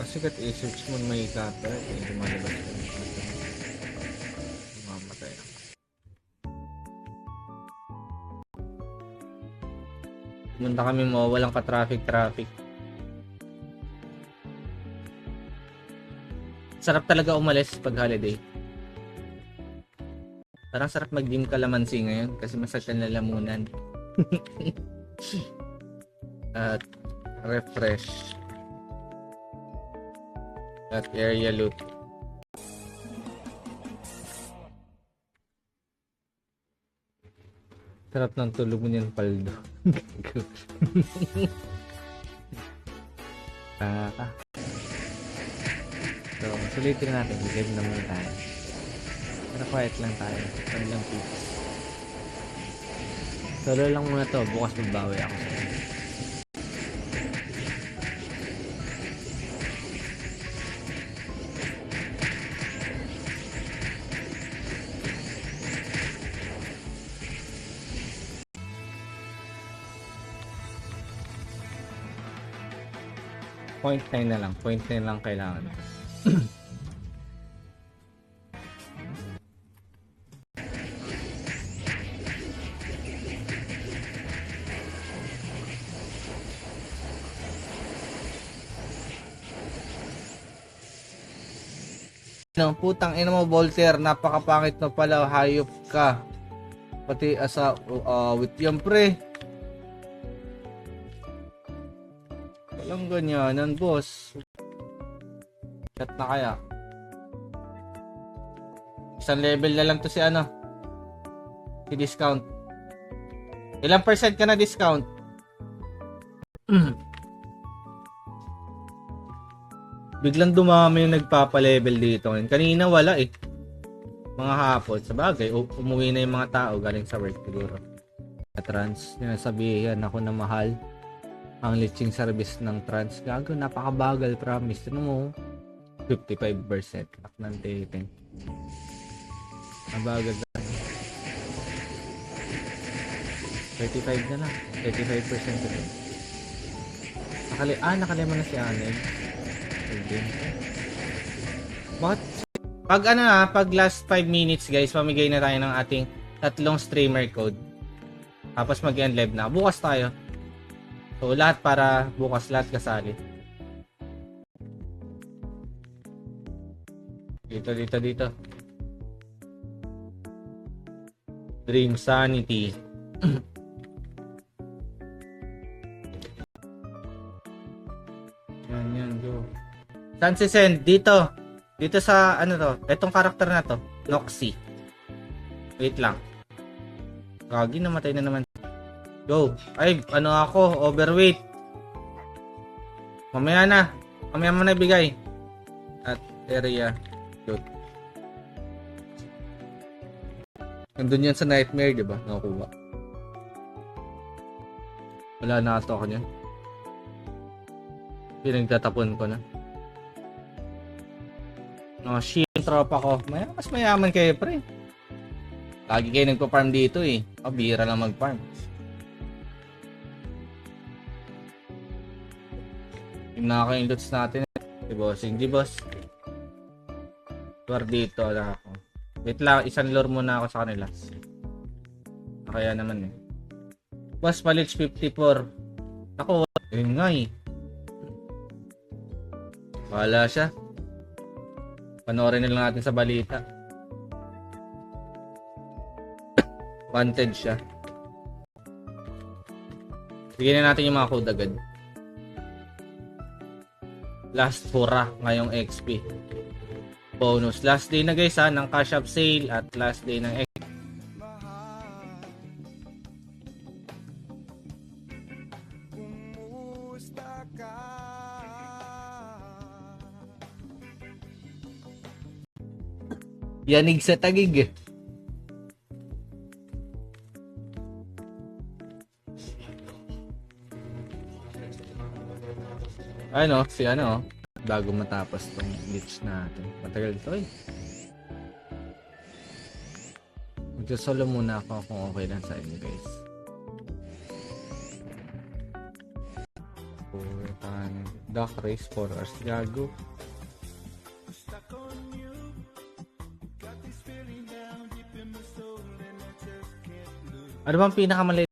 Kasi kat i-search mo may copyright, lumalabas ka ng mamatay na. Pumunta kami mo, walang ka-traffic. Sarap talaga umalis pag holiday. Parang sarap mag-gym kalamansi ngayon kasi masakit na lalamunan. At refresh. At area loot. Sarap ng tulog mo niyan, Paldo. So, sulitin natin. Live na muna tayo. Pero quiet lang tayo. Ano lang peace. Solo lang muna to. Bukas magbawi ako sa inyo. Point 9 na lang. Point 9 lang kailangan. No, putang ina mo, Voltaire. Napakapangit mo pala. Hayop ka. Pati asa with yan, pre. Walang ganyanan, boss. Chat na kaya. Isang level na lang to si ano. Si discount. Ilang percent ka na discount? Biglang dumami yung nagpapa-level dito. Kanina wala eh. Mga hapon. Sa bagay, umuwi na yung mga tao galing sa work siguro. Trans, sinasabihan ako na mahal ang leaching service ng Trans. Gago, napakabagal, promise. Ano mo? 55% up ng dating. Mabagal na. 35 na lang. 35% na lang. Nakalima na si Anel. Bakit? Pag last 5 minutes guys, pamigay na tayo ng ating tatlong streamer code. Tapos mag-end live na. Bukas tayo. So, lahat para bukas, lahat kasali. Dito. Dream Sanity. Yan, go. Saan si Send? Dito. Dito sa, ano to? Itong karakter na to. Noxy. Wait lang. Kagi, namatay na naman. Go. Ay, ano ako? Overweight. Mamaya mo na ibigay. At area. Good. Nandun yan sa nightmare, diba? Nakukuha. Wala na ito ako niyan. Pinagtatapon ko na. No, shit, tropa ko. Mas mayaman kayo, pre. Lagi kayo nagpa-farm dito eh. Bira lang mag-farm. Yung nakaka-yung loots natin. Si bossing. Di boss. War dito lang ako. Wait lang, isang lure muna ako sa kanila. Kaya naman eh. Boss, Palich 54. Ako, yun nga eh. Wala siya. Panoorin na lang natin sa balita. Wanted siya. Bigyan na natin yung mga code agad. Last hura ngayong XP. Bonus. Last day na guys ha, ng cash up sale at last day ng XP. Yanig sa tagig. Ano, si ano, bago matapos tong glitch natin. Matagal to eh. Mag-solo muna ako kung okay lang sa inyo guys. Duck race 4 hours. Gago. Ano bang pinakamaliit?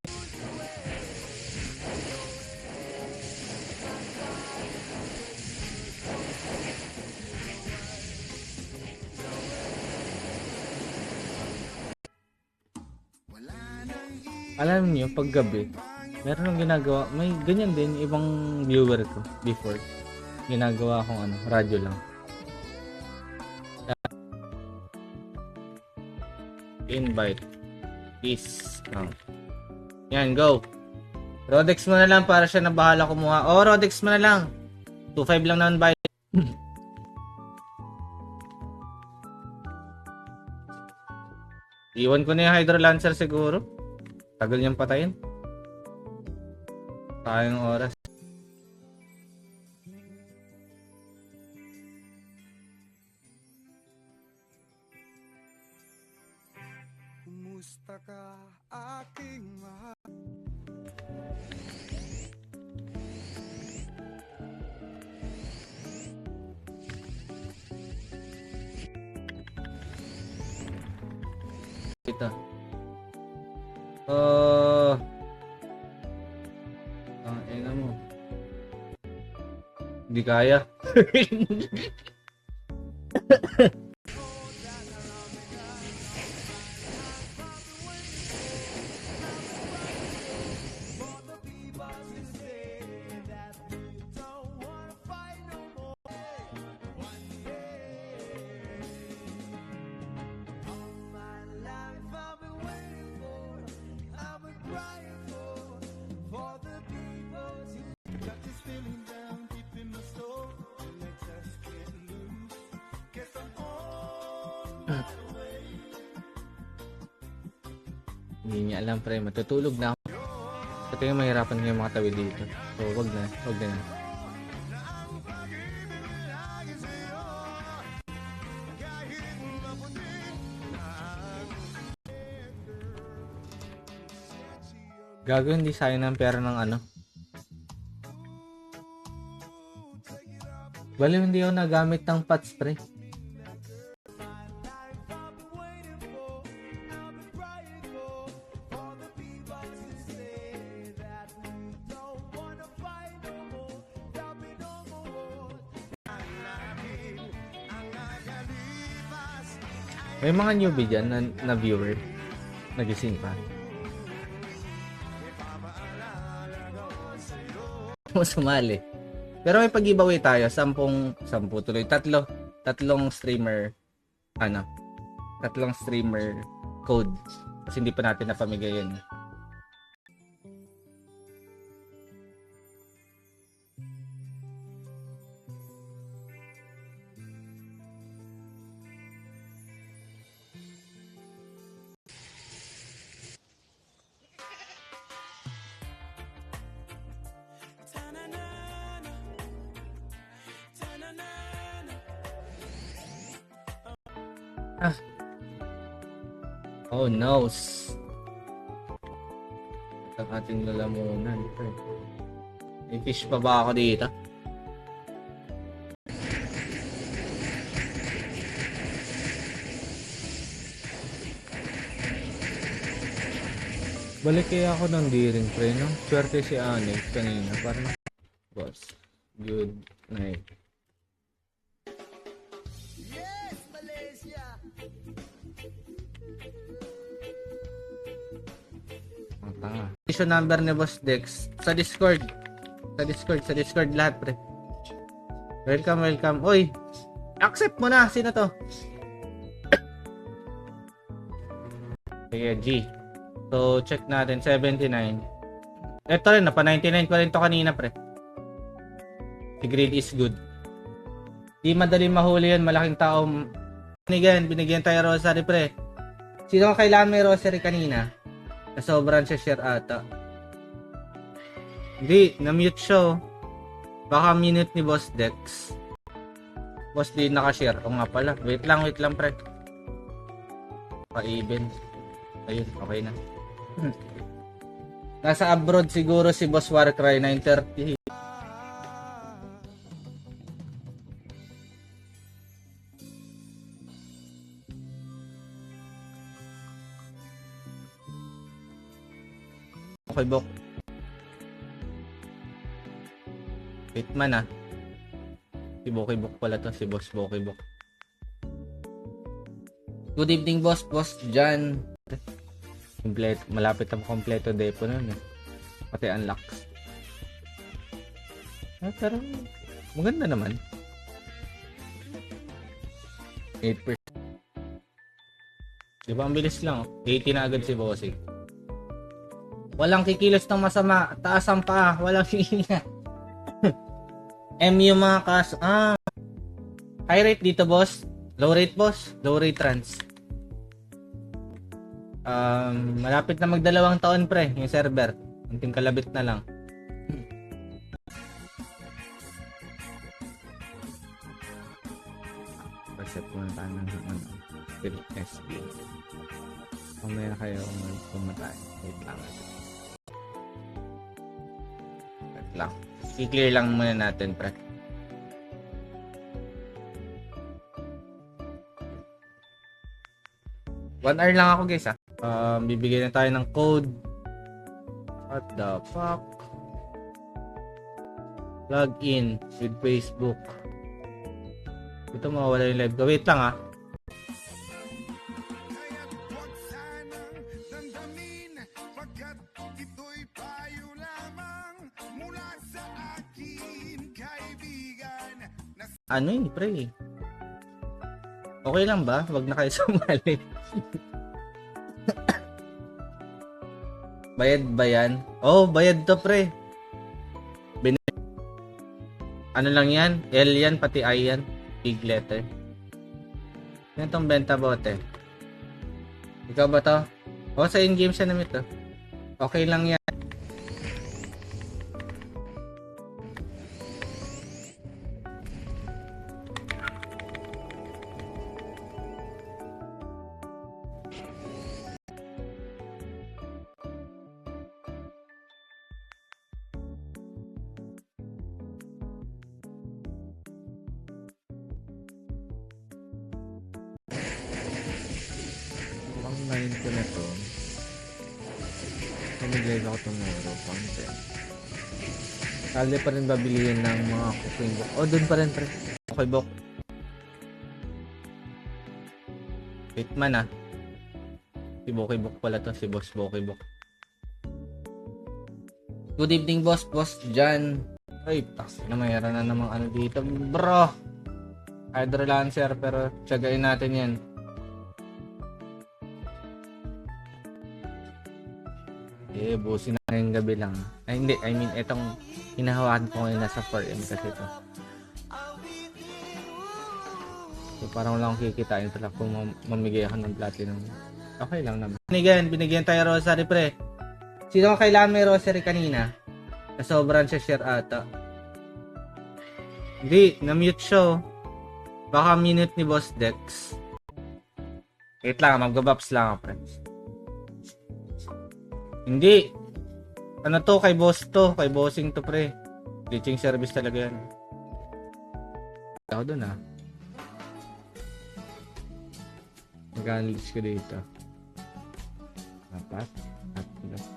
Alam niyo, pag gabi, meron ng ginagawa, may ganyan din, ibang viewer ko before. Ginagawa akong radyo lang. Invite. Peace. Yan, go. Rodex mo na lang para siya na bahala kumuha. Oh, Rodex mo na lang. 2.5 lang naman bayad. Iwan ko na yung Hydro Lancer siguro. Tagal niyang patayin. Sayang oras. Kumusta ka, aking mahal? Ito. Ang ina mo. Hindi kaya. Hindi niya alam pre, matutulog na ako. Sa tingin mahirapan nga yung mga tawid dito. So wag na. Gago, hindi sayang ng pera ng Bali, hindi ako nagamit ng pot spray. May mga newbie dyan na viewer. Nagising pa. Sumali. Pero may pag-giveaway tayo. 10 tuloy. Tatlong streamer. Tatlong streamer code. Kasi hindi pa natin napamigay yun. Oh no. Ang ating lalamunan. May fish pa ba ako dito? Balik kaya ako ng diring pre, no? Swerte si Alex kanina. Parang, boss, good night. Issue number ni Boss Dex sa Discord lahat pre. Welcome. Oy, accept mo na. Sino to? Sige, G. So check natin 79. Ito rin, napa 99 ko rin to kanina pre. Si grade is good. Di madali mahuli yan, malaking tao. Binigyan tayo rosary pre. Sino ka kailangan may rosary kanina? Nasobran siya share ata. Hindi, na-mute siya. Baka minute ni Boss Dex. Boss di nakashare. O nga pala. Wait lang pre. Pa-even. Ayun, okay na. Nasa abroad siguro si Boss Warcry 930. Bokibok. Hitman ah. Si Bokibok pala to, si Boss Bokibok. Good evening, boss. Boss Jan. Malapit na kompleto depo nun eh. Pati unlocks. Pero maganda naman. 8%. Diba ang bilis lang oh. 80 na agad si Bossing. Walang kikilos ng masama. Taas ang paa. Walang hihinga. MU mga kaso. High rate dito, boss. Low rate, boss. Low rate trans. Malapit na magdalawang taon, pre. Yung server. Unting kalabit na lang. Paset muna tayo ng SB. Mamaya kayo kung pumatay. Wait lang. Wait lang. I-clear lang muna natin, pre. One hour lang ako, guys, ha. Bibigyan na tayo ng code. What the fuck? Log in with Facebook. Ito mawawala yung live ko. Wait lang, ha. Ano yun, pre? Okay lang ba? Wag na kayo sumali. Bayad ba yan? Oh, bayad to, pre. Ano lang yan? L yan, pati I yan. Big letter. Yan tong benta bote. Ikaw ba to? Oh, sa in-game siya namin to. Okay lang yan. Online ko na to. Pamigay ako tomorrow. Content. Kali pa rin babilihin ng mga cooking book. Oh, dun pa rin, pre. Okay, book. Hitman ah. Si Bokibok pala to. Si Boss Bokibok. Good evening, boss. Boss Jan. Ay, taksi na mayroon na namang ano dito. Bro! Hydro Lancer, pero tiyagain natin yan. Busin na ngayong gabi lang. Ay, hindi. I mean, itong hinahawakan ko ngayon nasa 4M kasi ito. So, parang wala akong kikitain pala kung mamigay ako ng platinum. Okay lang naman. Binigyan tayo rosary, pre. Sino kailangan may rosary kanina? Nasobran siya share ata. Hindi, na-mute siya. Baka minute ni Boss Dex. Wait lang, mag-baps lang ako, friends. Hindi. Ano to? Kay boss to. Kay bossing to, pre. Glitching service talaga yan. Ako dun, ah. Mag-unleash ko dito. Apat.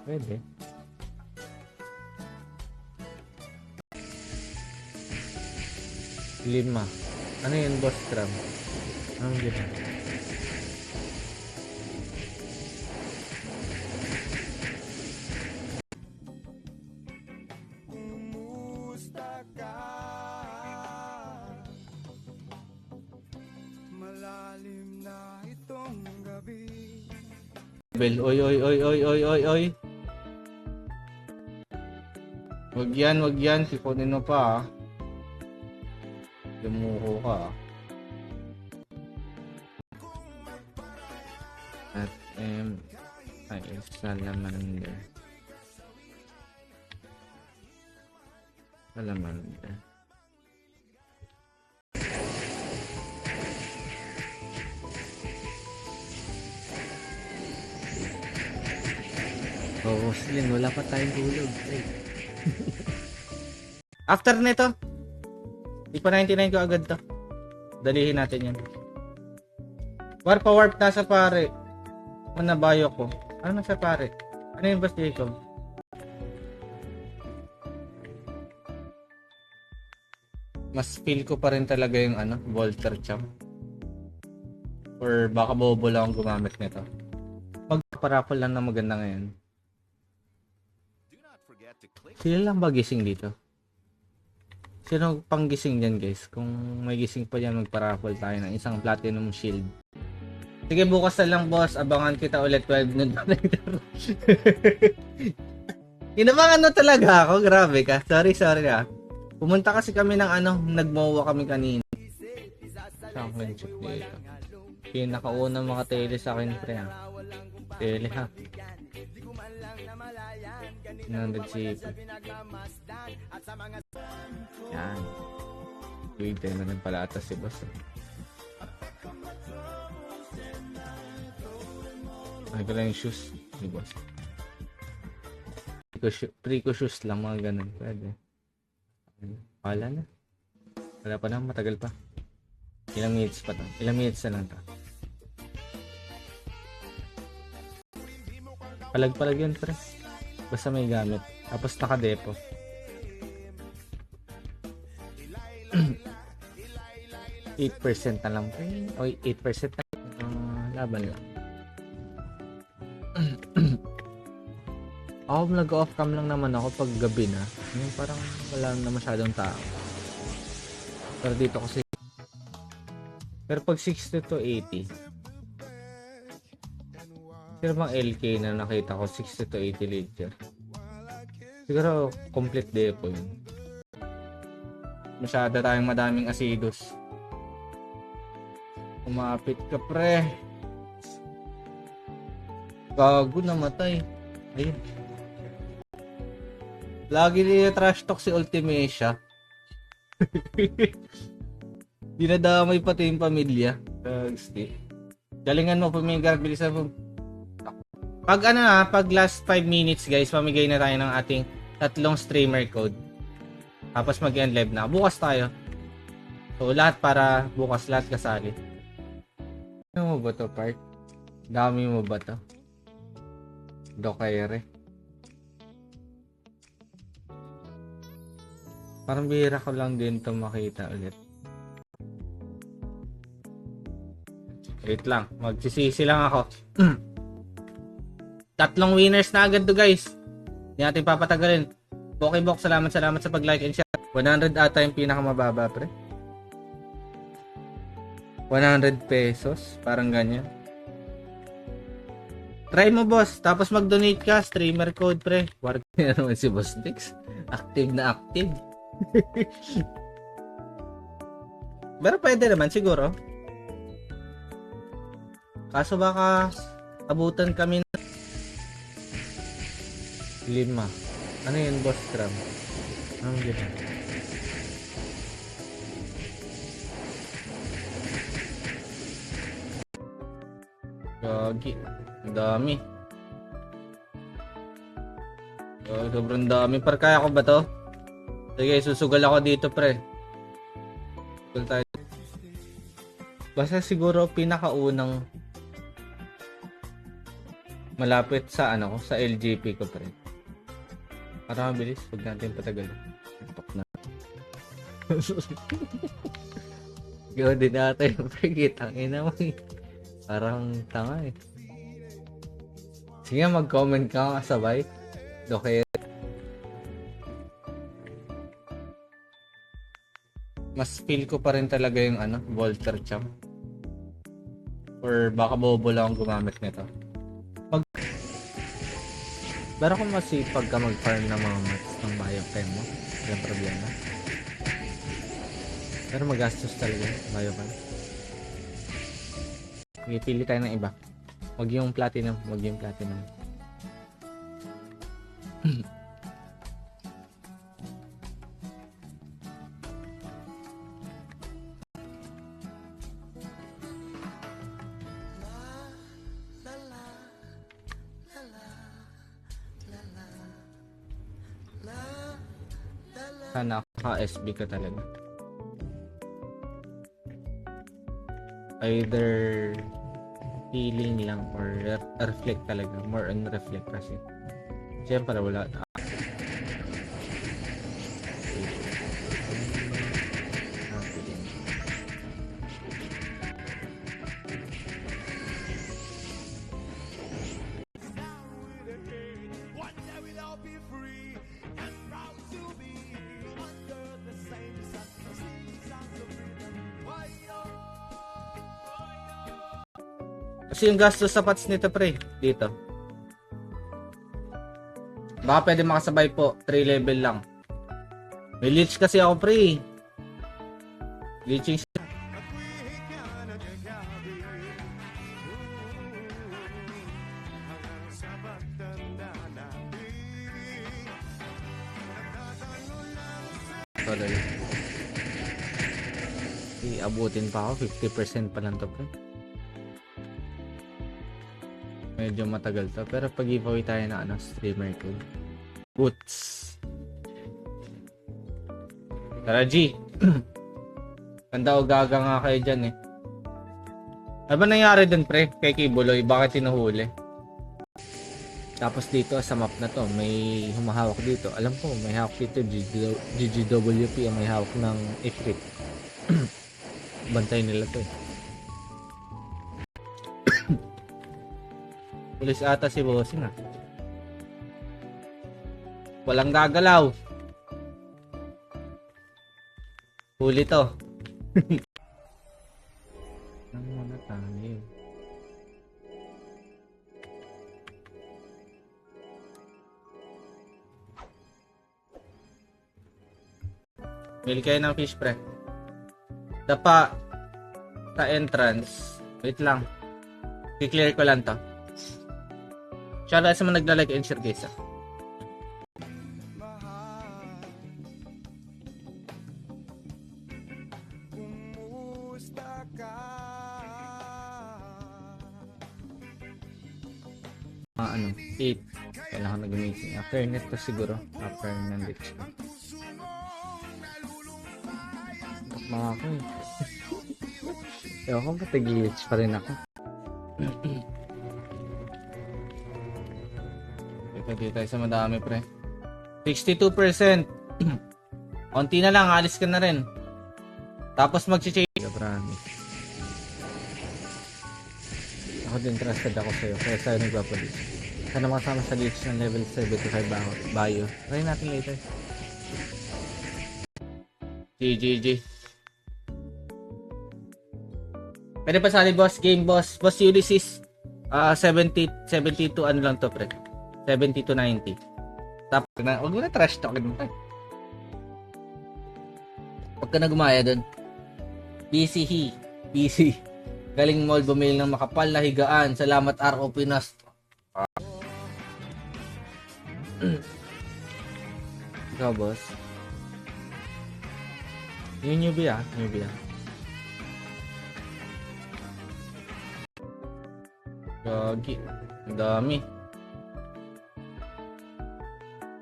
Pwede. Lima. Ano yun, boss tram? Anong gina? Oy. Wag yan. Siponin mo pa, ah. Lumuko ka, ah. At, ay, salamander. Salamander. Oo, Slim, wala pa tayong tulog. After nito, ipa 99 ko agad to. Dalihin natin yan. Warp nasa pare. Ano bayo ko? Ano nasa pare? Ano yung boss Jacob? Mas feel ko pa rin talaga yung Volter Champ. Or baka bobo lang akong gumamit nito. Magparapol lang na maganda ngayon. Sino lang ba gising dito? Sino pang gising dyan guys? Kung may gising pa dyan, magparapol tayo ng isang platinum shield. Sige, bukas na lang boss. Abangan kita ulit 12 noon. Inabangan mo talaga ako. Grabe ka. Sorry ah. Pumunta kasi kami ng nagmowa kami kanina. Saan ko yung check dito? Pinakaunang mga tele sa akin, pre ha. Tele ha. 900 CP. Yan. Wait, tayo na pala atas si boss. Ay ko lang yung shoes si boss. Pre-ko shoes lang, mga ganun. Pwede. Wala na. Wala pa na, matagal pa. Ilang minutes pa to? Ilang minutes na lang to? Palag-palag yun, pre. Basta may gamit. Tapos naka-depo. %8 na lang, pre. O 8% na. Laban lang. Ako nag-off cam lang naman ako pag gabi na. Yung parang wala na masyadong tao. Pero dito kasi. Pero pag 60 to 80. Pero bang LK na nakita ko 60 to 80 liter. Siguro complete depo yun. Masyado tayong madaming asidos. Umapit ka, pre. Gago, namatay. Ayun. Lagi niya trash talk si Ultimecia. Dinadamay pati yung pamilya. Galingan mo, pumigar, bilisan mo. Pag last 5 minutes guys, pamigay na tayo ng ating 3 streamer code. Tapos mag-end live na. Bukas tayo. So lahat para bukas, lahat kasali. Ano mo ba to, part? Dami mo ba to? Dokere. Parang bihira ko lang din to makita ulit. Wait lang, magsisisi lang ako. 3 winners na agad to guys. Hindi natin papatagalin. Pokebox, salamat sa pag-like and share. 100 ata yung pinakamababa, pre. 100 pesos, parang ganyan. Try mo, boss. Tapos mag-donate ka, streamer code, pre. Warga na naman si Boss Dix. Active na active. Pero pwede naman siguro. Kaso baka abutan kami na 5. Ano yun, boss Cram? Anong gina? Gagi. Ang dami. Sobrang dami. Par, kaya ko ba to? Sige, susugal ako dito, pre. Susugal tayo. Basta siguro pinakaunang malapit sa sa LGP ko, pre. Para mabilis, huwag natin patagal. Tok na. Gawin din natin yung pagkitang ina mo. Parang tanga eh. Sige, mag-comment ka kasabay. Okay. Mas feel ko pa rin talaga yung Volter Champ. Or baka bobo lang akong gumamit nito. Pero kung masipag ka mag-farm ng mga mats ng biochem mo, walang problema. Pero magastos talaga biochem. Okay, pili tayo ng iba. Wag yung platinum, wag yung platinum. Sana ka-SB ka talaga. Either healing lang or reflect talaga. More on reflect kasi. Siyempre wala. Kasi yung gastos sa pots nito pre, dito. Baka pwede makasabay po, 3 level lang. May leech kasi ako pre. Leeching. Sorry. Abutin pa ako, 50% pa lang to pre. Medyo matagal to, pero pag-giveaway tayo na streamer ko. Boots. Tara G. Kanda o gaga nga kayo dyan eh. Ano ba nangyari dun pre? Kay Kibuloy, bakit tinuhuli? Tapos dito sa map na to, may humahawak dito. Alam ko, may hawak dito, GGWP ang may hawak ng Ifrit. Bantay nila to eh. Pulis ata si Bossing ah. Walang gagalaw. Huli to. Ano muna tayo? Bili kayo ng fish pre. Dapa sa entrance. Wait lang. I-clear ko lang to. Shoutout sa mga nagla-like and share guys ah. Kumusta ka? Ano? 8. Kailangan nag-meeting. After net to siguro. After nandit ko. Mga ako eh. Ewan ko ba tag-glitch pa rin ako. Pwede tayo sa madami pre. 62%. Konti na lang, alis ka na rin. Tapos mag-change. Promise. Ako din trusted ako sa'yo, kaya sa'yo nagpapalis. Sana makasama sa glitch ng level 75 bio. Try natin later. GGG. Pwede pa sali boss, game boss. Boss Ulysses. 72 ano lang to pre. 70 to 90. Tapos na, huwag mo na trash talkin mo. Huwag ka na gumaya dun. BC. Galing mall bumili ng makapal na higaan. Salamat RO Pinas. Ikaw boss. Yung newbie ah. Gagi. Ang dami.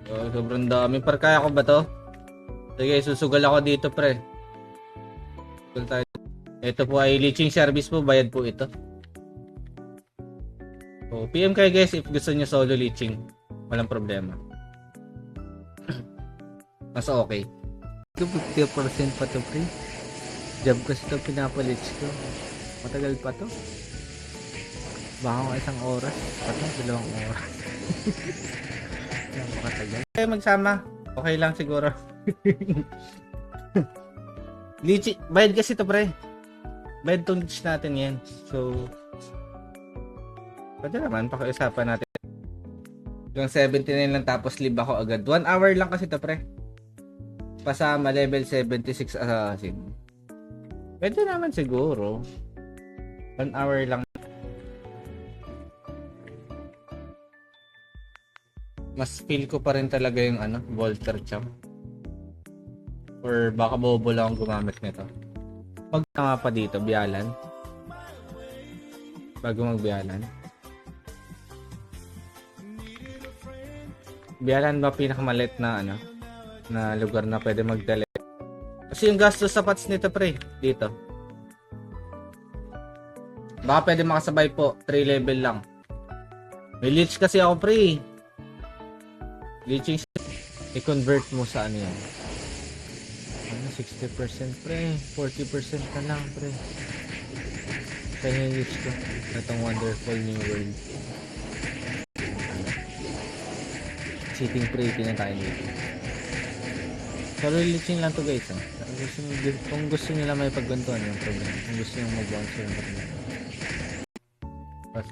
Sobrang dami. Par kaya ko ba to? Sige, susugal ako dito pre. Susugal tayo. Ito po ay leeching service po. Bayad po ito. So, PM kayo guys if gusto nyo solo leeching. Walang problema. Mas okay. 50% pa to pre. Job kasi ito pinapaleech ko. Matagal pa to. Baka mga isang oras. Patong 2 oras. Makatagal. Okay, magsama. Okay lang siguro. Leech, bayad kasi ito pre. Bayad tong leech natin yan. So, pwede naman, pakiusapan natin. Yung 79 lang tapos live ako agad. 1 hour lang kasi ito pre. Pasama level 76 assassin. Pwede naman siguro. 1 hour lang. Mas feel ko pa rin talaga yung Volter Champ. Or baka bobo lang akong gumamit nito. Pag nga pa dito, biyalan. Bago magbiyalan. Biyalan ba pinakamalit na na lugar na pwede magdala? Kasi yung gastos sa pots nito pre, dito. Baka pwede makasabay po, 3 level lang. May leech kasi ako pre. Leeching i-convert mo sa ano yan? 60% pre, 40% na lang pre. Kaya yung leech ko. Itong wonderful new world. Sitting pretty na tayo dito. Solo leeching lang to guys. Kung gusto nila may paggantuan yung problem. Kung gusto nyo mag-bounce yung problem. Boss.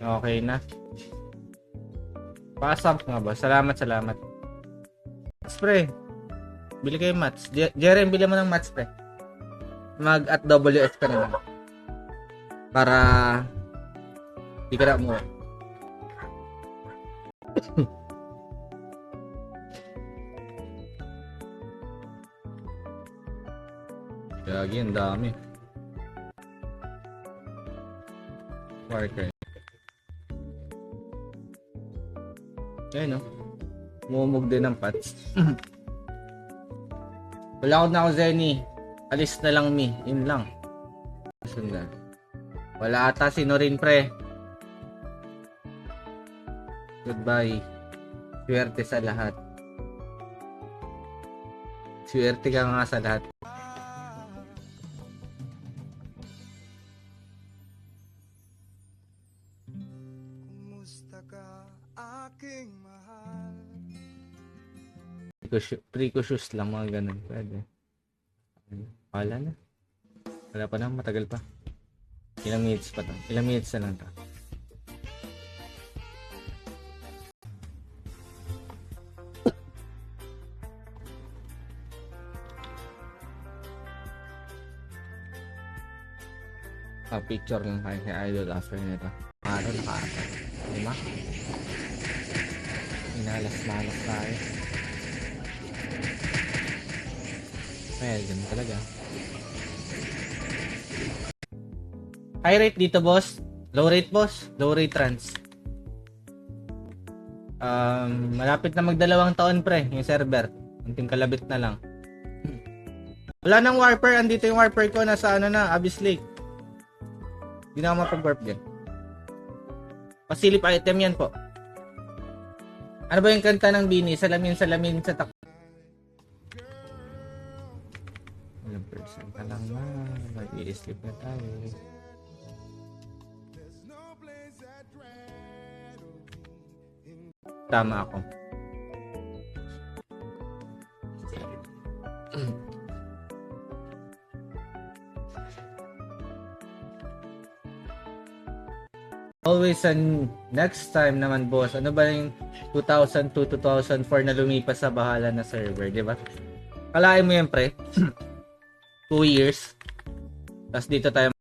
Okay na. Pasam nga ba? Salamat. Spray. Bili kayo mats. Jeren, bili mo ng mats, pre. Mag at WS ka naman. Para di ka na umuwi. Gagi, ang dami. Worker. Ayun, no? Mumug din ng pats. Wala na ako, Zenny. Alis na lang, mi. Yun lang. Sundan. Wala ata si Norin, pre. Goodbye. Swerte sa lahat. Swerte ka nga sa lahat. Kumusta ka aking mahal? Precocious lang, mga ganun. Pwede. Wala na. Wala pa na, matagal pa. Ilang minutes pa to. Ilang minutes na lang to. Picture lang tayo kay Idol after nito. Araw nakaapat. Lima. Inalas-malas tayo. Well, ganun talaga. High rate dito, boss. Low rate, boss. Low rate trans. Malapit na magdalawang taon, pre, yung server. Unting kalabit na lang. Wala nang warper. Andito yung warper ko. Nasa ano na, Abyss Lake. Hindi na ako mapag-warp dyan. Pasilip item yan po. Ano ba yung kanta ng Bini? Salamin sa tak. Walang person ka lang na. Mag-i-sleep na tayo. Tama ako. Always and next time naman, boss. Ano ba yung 2002, 2004 na lumipas sa bahala na server, di ba? Kalahin mo yan, pre. 2 years. Tapos dito tayo.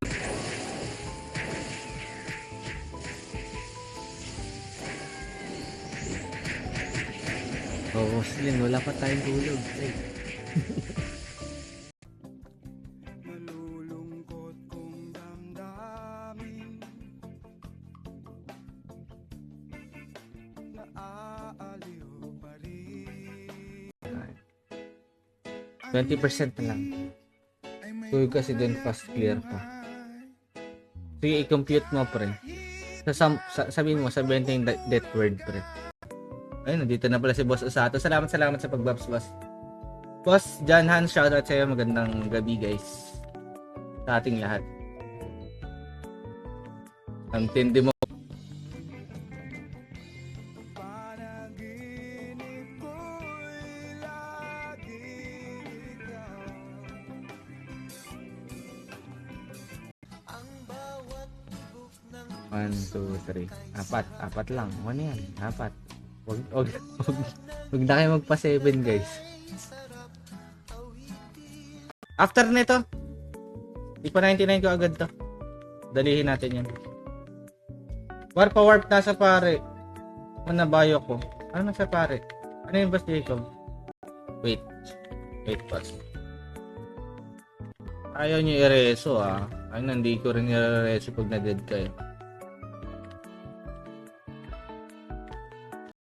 Oo, Slin, wala pa tayong tulog. Malulungkot kong damdamin, naaaliw pa rin. 20% na lang. Tuloy kasi dun fast clear pa. Sige, i-compute mo, pre. Sabihin mo, sabihin yung death word, pre. Ayun, nandito na pala si Boss Osato. Salamat sa pagbabs, boss. Boss John Hans, shoutout sa iyo. Magandang gabi, guys. Sa ating lahat. Ang tindi mo. Panaginip ko'y laging ikaw. Ang bawat tibok ng 1, 2, 3. Apat lang. Ano yan? Apat. Wag na kayo magpa 7, guys. After nito, ipa 99 ko agad to. Dalihin natin yan. Warp nasa pare. Ano bayo ko? Ano nasa pare? Ano yung boss Jacob? Wait boss. Ayaw nyo i-reso, ah. Ay, hindi ko rin i-reso pag na-dead kayo.